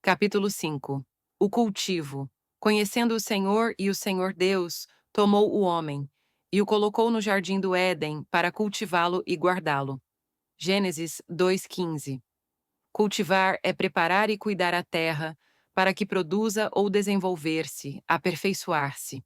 Capítulo 5. O cultivo. Conhecendo o Senhor e o Senhor Deus, tomou o homem e o colocou no jardim do Éden para cultivá-lo e guardá-lo. Gênesis 2:15. Cultivar é preparar e cuidar a terra para que produza ou desenvolver-se, aperfeiçoar-se.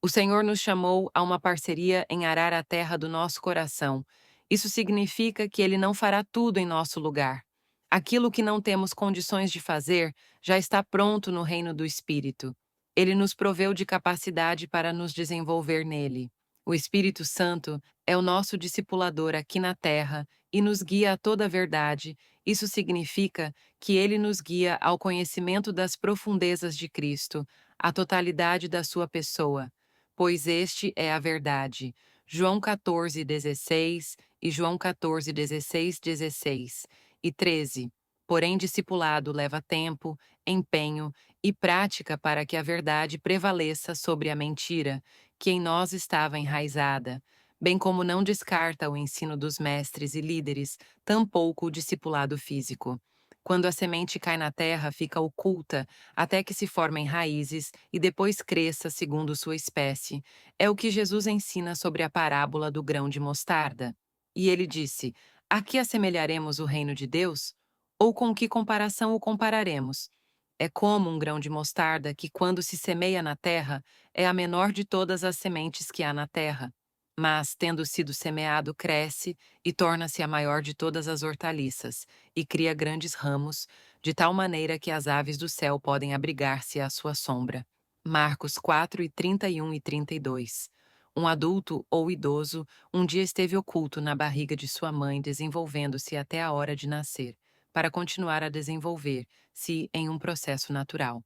O Senhor nos chamou a uma parceria em arar a terra do nosso coração. Isso significa que Ele não fará tudo em nosso lugar. Aquilo que não temos condições de fazer já está pronto no reino do Espírito. Ele nos proveu de capacidade para nos desenvolver nele. O Espírito Santo é o nosso discipulador aqui na terra e nos guia a toda a verdade. Isso significa que ele nos guia ao conhecimento das profundezas de Cristo, a totalidade da sua pessoa, pois este é a verdade. João 14:16 e João 14:16 e 13. Porém, discipulado leva tempo, empenho e prática para que a verdade prevaleça sobre a mentira, que em nós estava enraizada, bem como não descarta o ensino dos mestres e líderes, tampouco o discipulado físico. Quando a semente cai na terra, fica oculta até que se formem raízes e depois cresça segundo sua espécie. É o que Jesus ensina sobre a parábola do grão de mostarda. E ele disse: A que assemelharemos o reino de Deus? Ou com que comparação o compararemos? É como um grão de mostarda que, quando se semeia na terra, é a menor de todas as sementes que há na terra. Mas, tendo sido semeado, cresce e torna-se a maior de todas as hortaliças, e cria grandes ramos, de tal maneira que as aves do céu podem abrigar-se à sua sombra. Marcos 4:31 e 32. Um adulto ou idoso um dia esteve oculto na barriga de sua mãe, desenvolvendo-se até a hora de nascer, para continuar a desenvolver-se em um processo natural.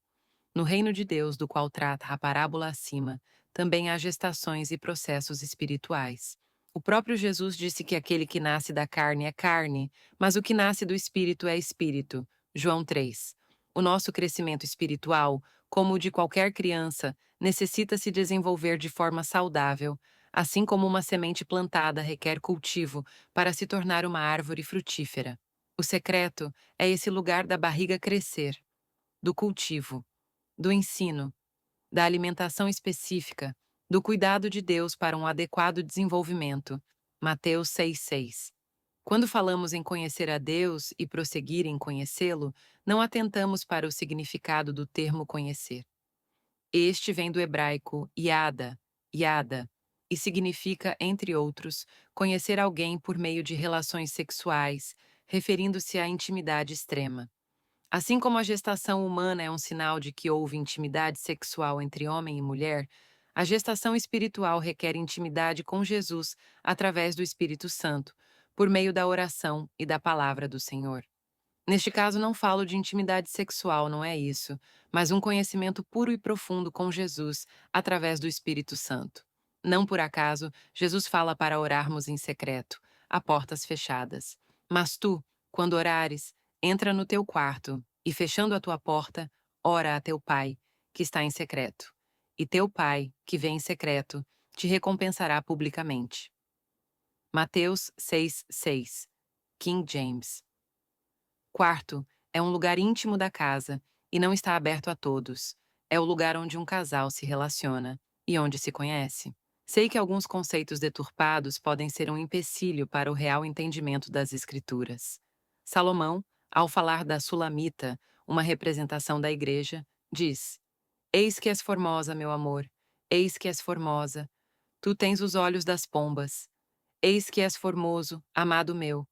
No reino de Deus, do qual trata a parábola acima, também há gestações e processos espirituais. O próprio Jesus disse que aquele que nasce da carne é carne, mas o que nasce do espírito é espírito. João 3. O nosso crescimento espiritual, como o de qualquer criança, necessita se desenvolver de forma saudável, assim como uma semente plantada requer cultivo para se tornar uma árvore frutífera. O secreto é esse lugar da barriga crescer, do cultivo, do ensino, da alimentação específica, do cuidado de Deus para um adequado desenvolvimento. Mateus 6:6. Quando falamos em conhecer a Deus e prosseguir em conhecê-lo, não atentamos para o significado do termo conhecer. Este vem do hebraico yada, e significa, entre outros, conhecer alguém por meio de relações sexuais, referindo-se à intimidade extrema. Assim como a gestação humana é um sinal de que houve intimidade sexual entre homem e mulher, a gestação espiritual requer intimidade com Jesus através do Espírito Santo, por meio da oração e da palavra do Senhor. Neste caso, não falo de intimidade sexual, não é isso, mas um conhecimento puro e profundo com Jesus através do Espírito Santo. Não por acaso, Jesus fala para orarmos em secreto, a portas fechadas. Mas tu, quando orares, entra no teu quarto e, fechando a tua porta, ora a teu Pai, que está em secreto. E teu Pai, que vem em secreto, te recompensará publicamente. Mateus 6:6. King James. Quarto é um lugar íntimo da casa e não está aberto a todos. É o lugar onde um casal se relaciona e onde se conhece. Sei que alguns conceitos deturpados podem ser um empecilho para o real entendimento das Escrituras. Salomão, ao falar da Sulamita, uma representação da igreja, diz: Eis que és formosa, meu amor, eis que és formosa. Tu tens os olhos das pombas. Eis que és formoso, amado meu,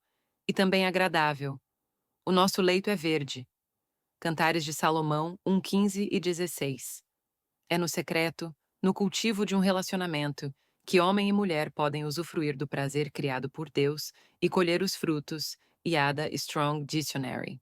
e também agradável. O nosso leito é verde. Cantares de Salomão 1:15 e 16. É no secreto, no cultivo de um relacionamento, que homem e mulher podem usufruir do prazer criado por Deus e colher os frutos, Yada Strong Dictionary.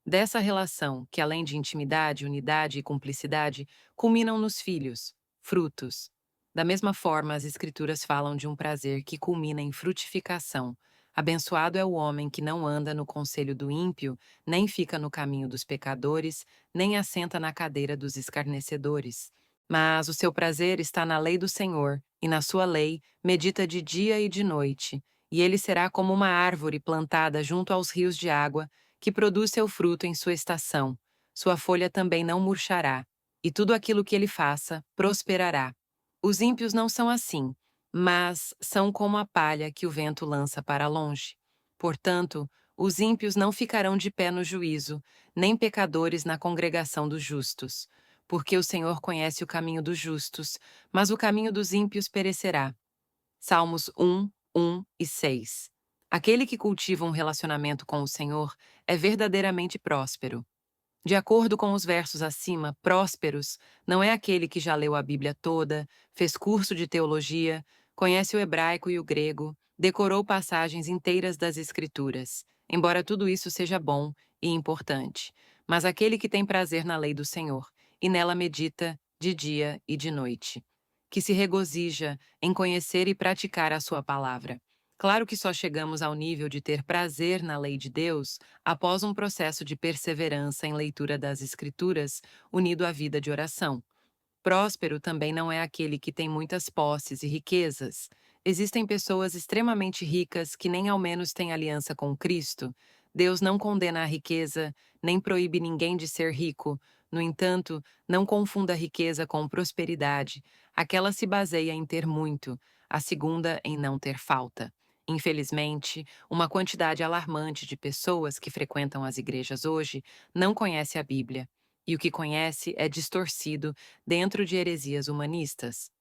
Dessa relação, que além de intimidade, unidade e cumplicidade, culminam nos filhos, frutos. Da mesma forma, as Escrituras falam de um prazer que culmina em frutificação. Abençoado é o homem que não anda no conselho do ímpio, nem fica no caminho dos pecadores, nem assenta na cadeira dos escarnecedores. Mas o seu prazer está na lei do Senhor, e na sua lei medita de dia e de noite, e ele será como uma árvore plantada junto aos rios de água, que produz seu fruto em sua estação. sua folha também não murchará, e tudo aquilo que ele faça prosperará. Os ímpios não são assim, mas são como a palha que o vento lança para longe. Portanto, os ímpios não ficarão de pé no juízo, nem pecadores na congregação dos justos. Porque o Senhor conhece o caminho dos justos, mas o caminho dos ímpios perecerá. Salmos 1, 1 e 6. Aquele que cultiva um relacionamento com o Senhor é verdadeiramente próspero. De acordo com os versos acima, prósperos não é aquele que já leu a Bíblia toda, fez curso de teologia, conhece o hebraico e o grego, decorou passagens inteiras das Escrituras, embora tudo isso seja bom e importante, mas aquele que tem prazer na lei do Senhor e nela medita de dia e de noite, que se regozija em conhecer e praticar a sua palavra. Claro que só chegamos ao nível de ter prazer na lei de Deus após um processo de perseverança em leitura das Escrituras, unido à vida de oração. Próspero também não é aquele que tem muitas posses e riquezas. Existem pessoas extremamente ricas que nem ao menos têm aliança com Cristo. Deus não condena a riqueza, nem proíbe ninguém de ser rico. No entanto, não confunda a riqueza com prosperidade. Aquela se baseia em ter muito, a segunda em não ter falta. Infelizmente, uma quantidade alarmante de pessoas que frequentam as igrejas hoje não conhece a Bíblia, e o que conhece é distorcido dentro de heresias humanistas.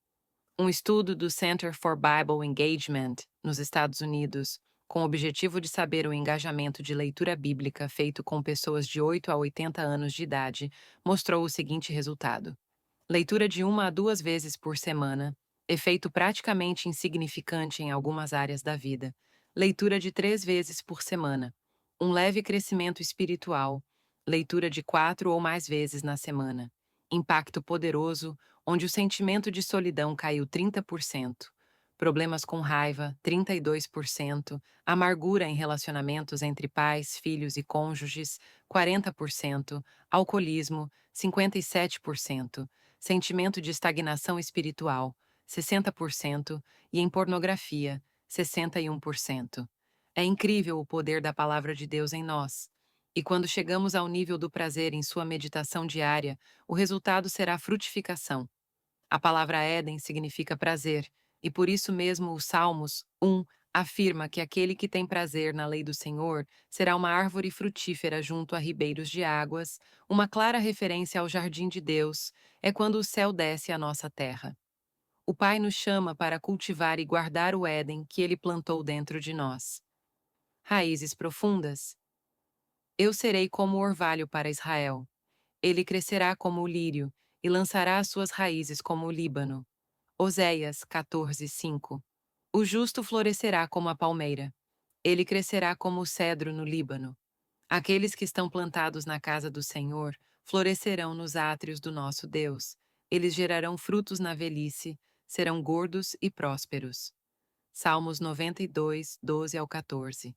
Um estudo do Center for Bible Engagement, nos Estados Unidos, com o objetivo de saber o engajamento de leitura bíblica feito com pessoas de 8 a 80 anos de idade, mostrou o seguinte resultado: leitura de 1 a 2 vezes por semana, efeito praticamente insignificante em algumas áreas da vida. Leitura de 3 vezes por semana, um leve crescimento espiritual. Leitura de 4 ou mais vezes na semana, impacto poderoso, onde o sentimento de solidão caiu 30%, problemas com raiva, 32%, amargura em relacionamentos entre pais, filhos e cônjuges, 40%, alcoolismo, 57%, sentimento de estagnação espiritual, 60%, e em pornografia, 61%. É incrível o poder da palavra de Deus em nós. E quando chegamos ao nível do prazer em sua meditação diária, o resultado será frutificação. A palavra Éden significa prazer, e por isso mesmo o Salmos 1 afirma que aquele que tem prazer na lei do Senhor será uma árvore frutífera junto a ribeiros de águas, uma clara referência ao jardim de Deus, é quando o céu desce à nossa terra. O Pai nos chama para cultivar e guardar o Éden que ele plantou dentro de nós. Raízes profundas. Eu serei como o orvalho para Israel. Ele crescerá como o lírio e lançará as suas raízes como o Líbano. Oséias 14:5. O justo florescerá como a palmeira. Ele crescerá como o cedro no Líbano. Aqueles que estão plantados na casa do Senhor florescerão nos átrios do nosso Deus. Eles gerarão frutos na velhice, serão gordos e prósperos. Salmos 92, 12 ao 14.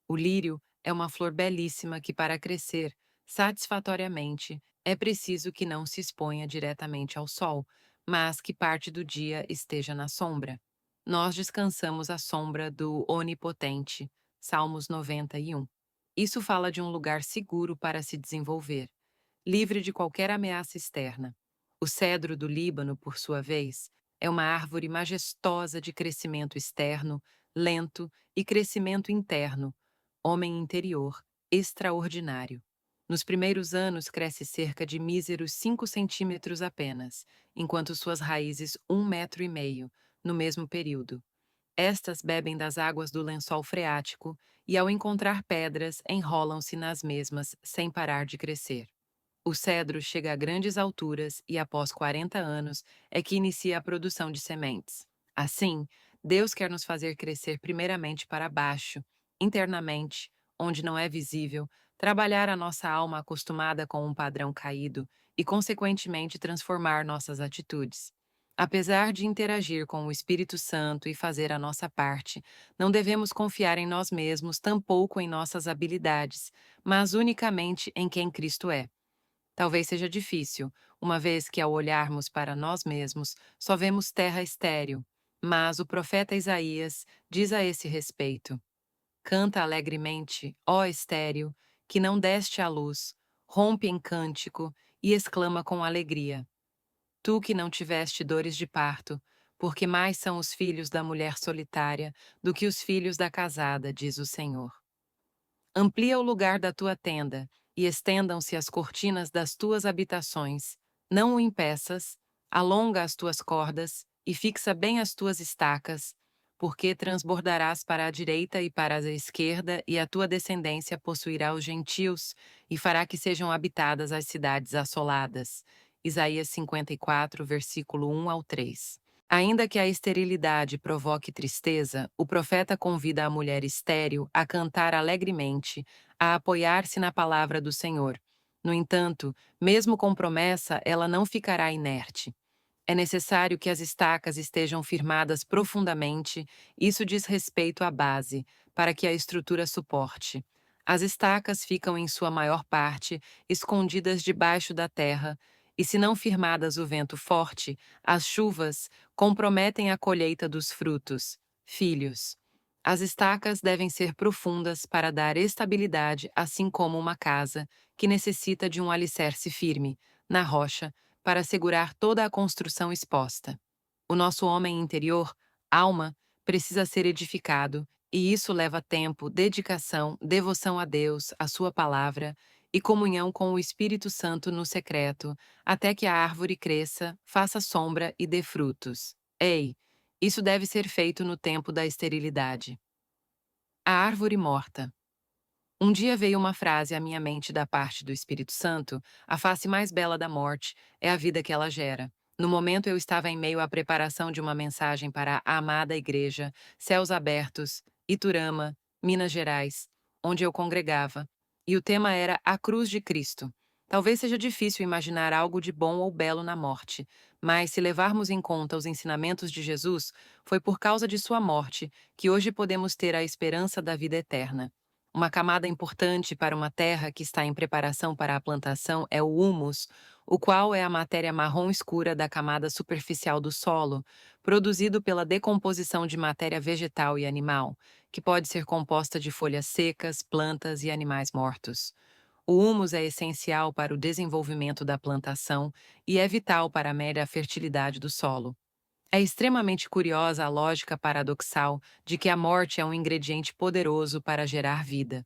O lírio é uma flor belíssima que, para crescer satisfatoriamente, é preciso que não se exponha diretamente ao sol, mas que parte do dia esteja na sombra. Nós descansamos à sombra do Onipotente. Salmos 91. Isso fala de um lugar seguro para se desenvolver, livre de qualquer ameaça externa. O cedro do Líbano, por sua vez, é uma árvore majestosa de crescimento externo, lento, e crescimento interno, homem interior, extraordinário. Nos primeiros anos cresce cerca de míseros 5 centímetros apenas, enquanto suas raízes 1,5 metros no mesmo período. Estas bebem das águas do lençol freático e, ao encontrar pedras, enrolam-se nas mesmas sem parar de crescer. O cedro chega a grandes alturas e, após 40 anos, é que inicia a produção de sementes. Assim, Deus quer nos fazer crescer primeiramente para baixo, internamente, onde não é visível, trabalhar a nossa alma acostumada com um padrão caído e, consequentemente, transformar nossas atitudes. Apesar de interagir com o Espírito Santo e fazer a nossa parte, não devemos confiar em nós mesmos, tampouco em nossas habilidades, mas unicamente em quem Cristo é. Talvez seja difícil, uma vez que, ao olharmos para nós mesmos, só vemos terra estéril, mas o profeta Isaías diz a esse respeito: canta alegremente, ó estéril, que não deste à luz, rompe em cântico e exclama com alegria: Tu que não tiveste dores de parto, porque mais são os filhos da mulher solitária do que os filhos da casada, diz o Senhor. Amplia o lugar da tua tenda, e estendam-se as cortinas das tuas habitações. Não o impeças, alonga as tuas cordas, e fixa bem as tuas estacas, porque transbordarás para a direita e para a esquerda, e a tua descendência possuirá os gentios, e fará que sejam habitadas as cidades assoladas. Isaías 54, versículo 1 ao 3. Ainda que a esterilidade provoque tristeza, o profeta convida a mulher estéril a cantar alegremente, a apoiar-se na palavra do Senhor. No entanto, mesmo com promessa, ela não ficará inerte. É necessário que as estacas estejam firmadas profundamente, isso diz respeito à base, para que a estrutura suporte. As estacas ficam, em sua maior parte, escondidas debaixo da terra, e se não firmadas o vento forte, as chuvas comprometem a colheita dos frutos. Filhos. As estacas devem ser profundas para dar estabilidade, assim como uma casa, que necessita de um alicerce firme, na rocha, para segurar toda a construção exposta. O nosso homem interior, alma, precisa ser edificado, e isso leva tempo, dedicação, devoção a Deus, a Sua palavra e comunhão com o Espírito Santo no secreto, até que a árvore cresça, faça sombra e dê frutos. Ei, isso deve ser feito no tempo da esterilidade. A árvore morta. Um dia veio uma frase à minha mente da parte do Espírito Santo: a face mais bela da morte é a vida que ela gera. No momento eu estava em meio à preparação de uma mensagem para a amada igreja, Céus Abertos, Iturama, Minas Gerais, onde eu congregava, e o tema era a cruz de Cristo. Talvez seja difícil imaginar algo de bom ou belo na morte, mas se levarmos em conta os ensinamentos de Jesus, foi por causa de sua morte que hoje podemos ter a esperança da vida eterna. Uma camada importante para uma terra que está em preparação para a plantação é o humus, o qual é a matéria marrom escura da camada superficial do solo, produzido pela decomposição de matéria vegetal e animal, que pode ser composta de folhas secas, plantas e animais mortos. O humus é essencial para o desenvolvimento da plantação e é vital para a mera fertilidade do solo. É extremamente curiosa a lógica paradoxal de que a morte é um ingrediente poderoso para gerar vida.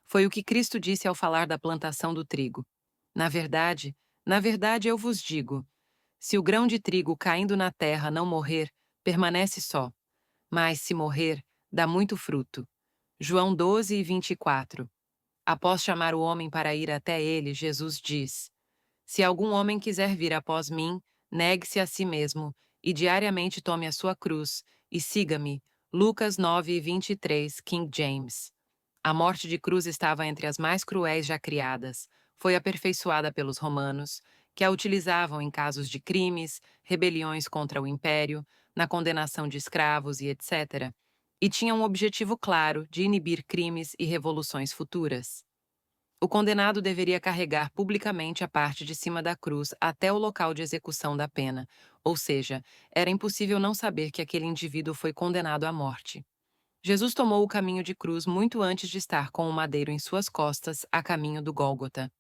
Foi o que Cristo disse ao falar da plantação do trigo. Na verdade, na verdade eu vos digo: se o grão de trigo caindo na terra não morrer, permanece só, mas se morrer, dá muito fruto. João 12 e 24. Após chamar o homem para ir até ele, Jesus diz: Se algum homem quiser vir após mim, negue-se a si mesmo, e diariamente tome a sua cruz, e siga-me. Lucas 9:23, King James. A morte de cruz estava entre as mais cruéis já criadas. Foi aperfeiçoada pelos romanos, que a utilizavam em casos de crimes, rebeliões contra o império, na condenação de escravos e etc. E tinha um objetivo claro de inibir crimes e revoluções futuras. O condenado deveria carregar publicamente a parte de cima da cruz até o local de execução da pena, ou seja, era impossível não saber que aquele indivíduo foi condenado à morte. Jesus tomou o caminho de cruz muito antes de estar com o madeiro em suas costas, a caminho do Gólgota.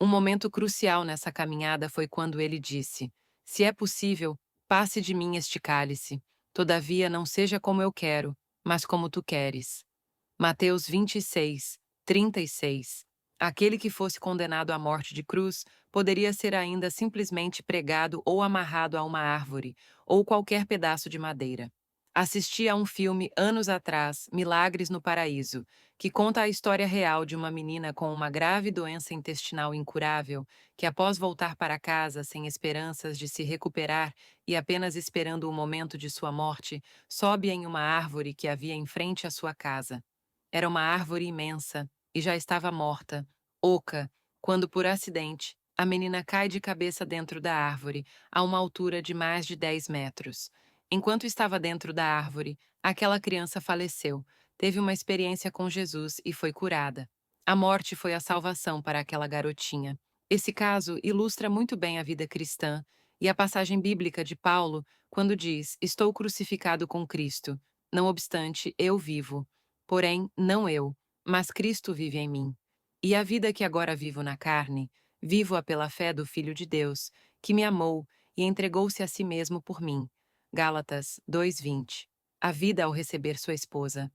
Um momento crucial nessa caminhada foi quando ele disse: Se é possível, passe de mim este cálice. Todavia, não seja como eu quero, mas como tu queres. Mateus 26, 36. Aquele que fosse condenado à morte de cruz poderia ser ainda simplesmente pregado ou amarrado a uma árvore, ou qualquer pedaço de madeira. Assisti a um filme anos atrás, Milagres no Paraíso, que conta a história real de uma menina com uma grave doença intestinal incurável, que após voltar para casa sem esperanças de se recuperar e apenas esperando o momento de sua morte, sobe em uma árvore que havia em frente à sua casa. Era uma árvore imensa e já estava morta, oca, quando por acidente a menina cai de cabeça dentro da árvore, a uma altura de mais de 10 metros. Enquanto estava dentro da árvore, aquela criança faleceu, teve uma experiência com Jesus e foi curada. A morte foi a salvação para aquela garotinha. Esse caso ilustra muito bem a vida cristã e a passagem bíblica de Paulo, quando diz: Estou crucificado com Cristo. Não obstante, eu vivo. Porém, não eu, mas Cristo vive em mim. E a vida que agora vivo na carne, vivo-a pela fé do Filho de Deus, que me amou e entregou-se a si mesmo por mim. Gálatas 2:20. A vida ao receber sua esposa.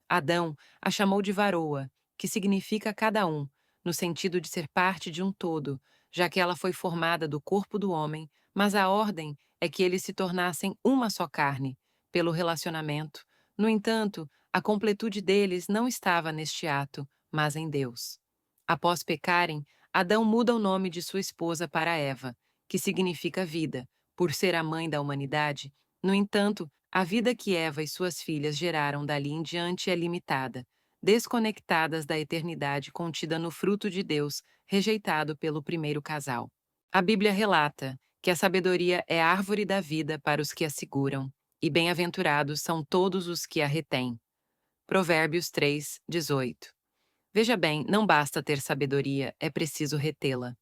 Adão a chamou de varoa, que significa cada um, no sentido de ser parte de um todo, já que ela foi formada do corpo do homem, mas a ordem é que eles se tornassem uma só carne, pelo relacionamento. No entanto, a completude deles não estava neste ato, mas em Deus. Após pecarem, Adão muda o nome de sua esposa para Eva, que significa vida, por ser a mãe da humanidade. No entanto, a vida que Eva e suas filhas geraram dali em diante é limitada, desconectadas da eternidade contida no fruto de Deus, rejeitado pelo primeiro casal. A Bíblia relata que a sabedoria é a árvore da vida para os que a seguram, e bem-aventurados são todos os que a retêm. Provérbios 3:18. Veja bem, não basta ter sabedoria, é preciso retê-la.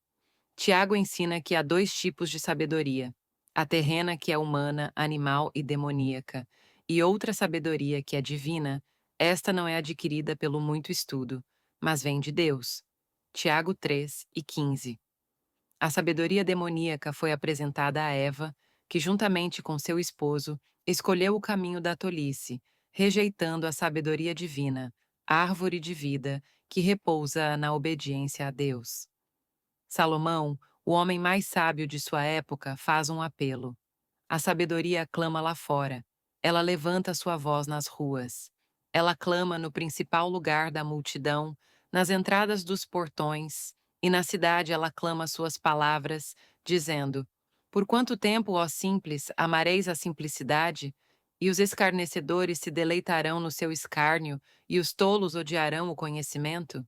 Tiago ensina que há dois tipos de sabedoria: a terrena, que é humana, animal e demoníaca, e outra sabedoria, que é divina. Esta não é adquirida pelo muito estudo, mas vem de Deus. Tiago 3:15. A sabedoria demoníaca foi apresentada a Eva, que, juntamente com seu esposo, escolheu o caminho da tolice, rejeitando a sabedoria divina, árvore de vida, que repousa na obediência a Deus. Salomão, o homem mais sábio de sua época, faz um apelo. A sabedoria clama lá fora. Ela levanta sua voz nas ruas. Ela clama no principal lugar da multidão, nas entradas dos portões, e na cidade ela clama suas palavras, dizendo: Por quanto tempo, ó simples, amareis a simplicidade? E os escarnecedores se deleitarão no seu escárnio, e os tolos odiarão o conhecimento?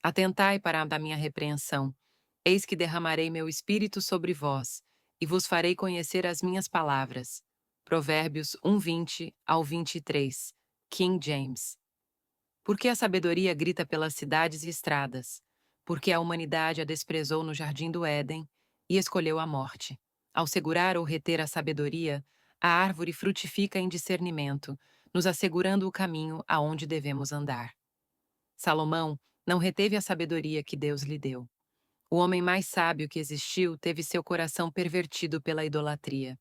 Atentai para a da minha repreensão. Eis que derramarei meu espírito sobre vós, e vos farei conhecer as minhas palavras. Provérbios 1:20 ao 23. King James. Porque a sabedoria grita pelas cidades e estradas, porque a humanidade a desprezou no jardim do Éden e escolheu a morte. Ao segurar ou reter a sabedoria, a árvore frutifica em discernimento, nos assegurando o caminho aonde devemos andar. Salomão não reteve a sabedoria que Deus lhe deu. O homem mais sábio que existiu teve seu coração pervertido pela idolatria.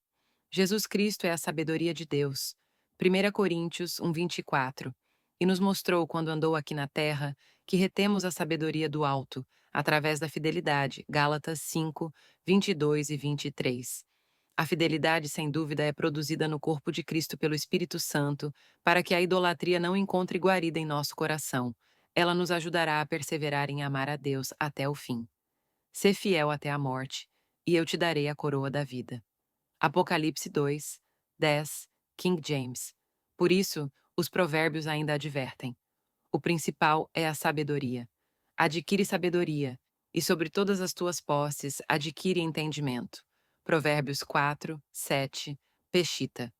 Jesus Cristo é a sabedoria de Deus. 1 Coríntios 1:24. E nos mostrou, quando andou aqui na terra, que retemos a sabedoria do alto, através da fidelidade. Gálatas 5:22 e 23. A fidelidade, sem dúvida, é produzida no corpo de Cristo pelo Espírito Santo, para que a idolatria não encontre guarida em nosso coração. Ela nos ajudará a perseverar em amar a Deus até o fim. Sê fiel até a morte, e eu te darei a coroa da vida. Apocalipse 2:10, King James. Por isso, os provérbios ainda advertem. O principal é a sabedoria. Adquire sabedoria, e sobre todas as tuas posses adquire entendimento. Provérbios 4:7, Peshita.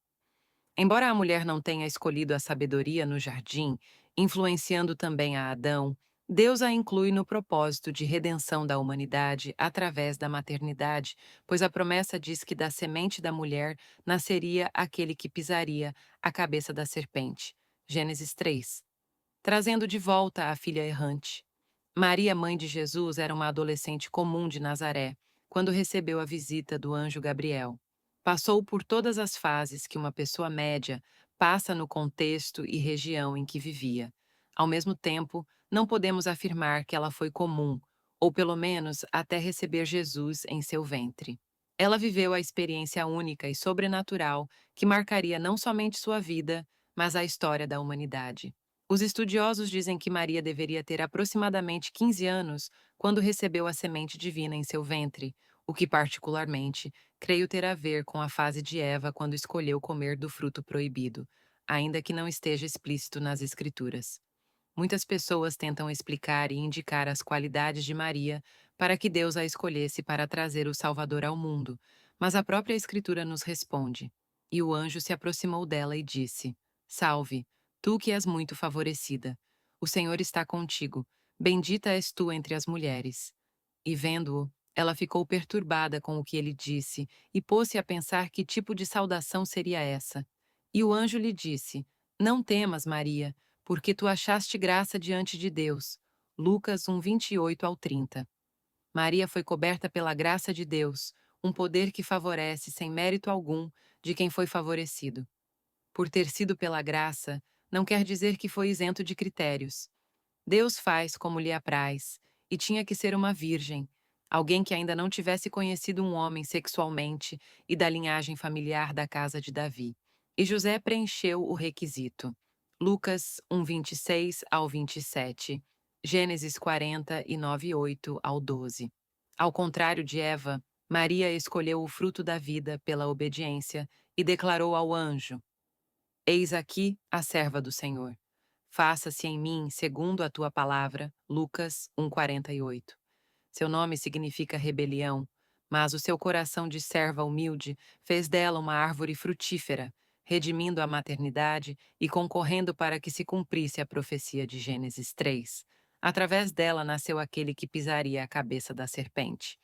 Embora a mulher não tenha escolhido a sabedoria no jardim, influenciando também a Adão, Deus a inclui no propósito de redenção da humanidade através da maternidade, pois a promessa diz que da semente da mulher nasceria aquele que pisaria a cabeça da serpente. Gênesis 3. Trazendo de volta a filha errante. Maria, mãe de Jesus, era uma adolescente comum de Nazaré, quando recebeu a visita do anjo Gabriel. Passou por todas as fases que uma pessoa média passa no contexto e região em que vivia. Ao mesmo tempo, não podemos afirmar que ela foi comum, ou pelo menos até receber Jesus em seu ventre. Ela viveu a experiência única e sobrenatural que marcaria não somente sua vida, mas a história da humanidade. Os estudiosos dizem que Maria deveria ter aproximadamente 15 anos quando recebeu a semente divina em seu ventre, o que particularmente creio ter a ver com a fase de Eva quando escolheu comer do fruto proibido, ainda que não esteja explícito nas Escrituras. Muitas pessoas tentam explicar e indicar as qualidades de Maria para que Deus a escolhesse para trazer o Salvador ao mundo, mas a própria Escritura nos responde. E o anjo se aproximou dela e disse: Salve, tu que és muito favorecida. O Senhor está contigo. Bendita és tu entre as mulheres. E vendo-o, ela ficou perturbada com o que ele disse e pôs-se a pensar que tipo de saudação seria essa. E o anjo lhe disse: Não temas, Maria, porque tu achaste graça diante de Deus. Lucas 1, 28 ao 30. Maria foi coberta pela graça de Deus, um poder que favorece sem mérito algum de quem foi favorecido. Por ter sido pela graça, não quer dizer que foi isento de critérios. Deus faz como lhe apraz, e tinha que ser uma virgem, alguém que ainda não tivesse conhecido um homem sexualmente e da linhagem familiar da casa de Davi. E José preencheu o requisito. Lucas 1, 26 ao 27, Gênesis 49, 8 ao 12. Ao contrário de Eva, Maria escolheu o fruto da vida pela obediência e declarou ao anjo: Eis aqui a serva do Senhor. Faça-se em mim segundo a tua palavra. Lucas 1:48. Seu nome significa rebelião, mas o seu coração de serva humilde fez dela uma árvore frutífera, redimindo a maternidade e concorrendo para que se cumprisse a profecia de Gênesis 3. Através dela nasceu aquele que pisaria a cabeça da serpente.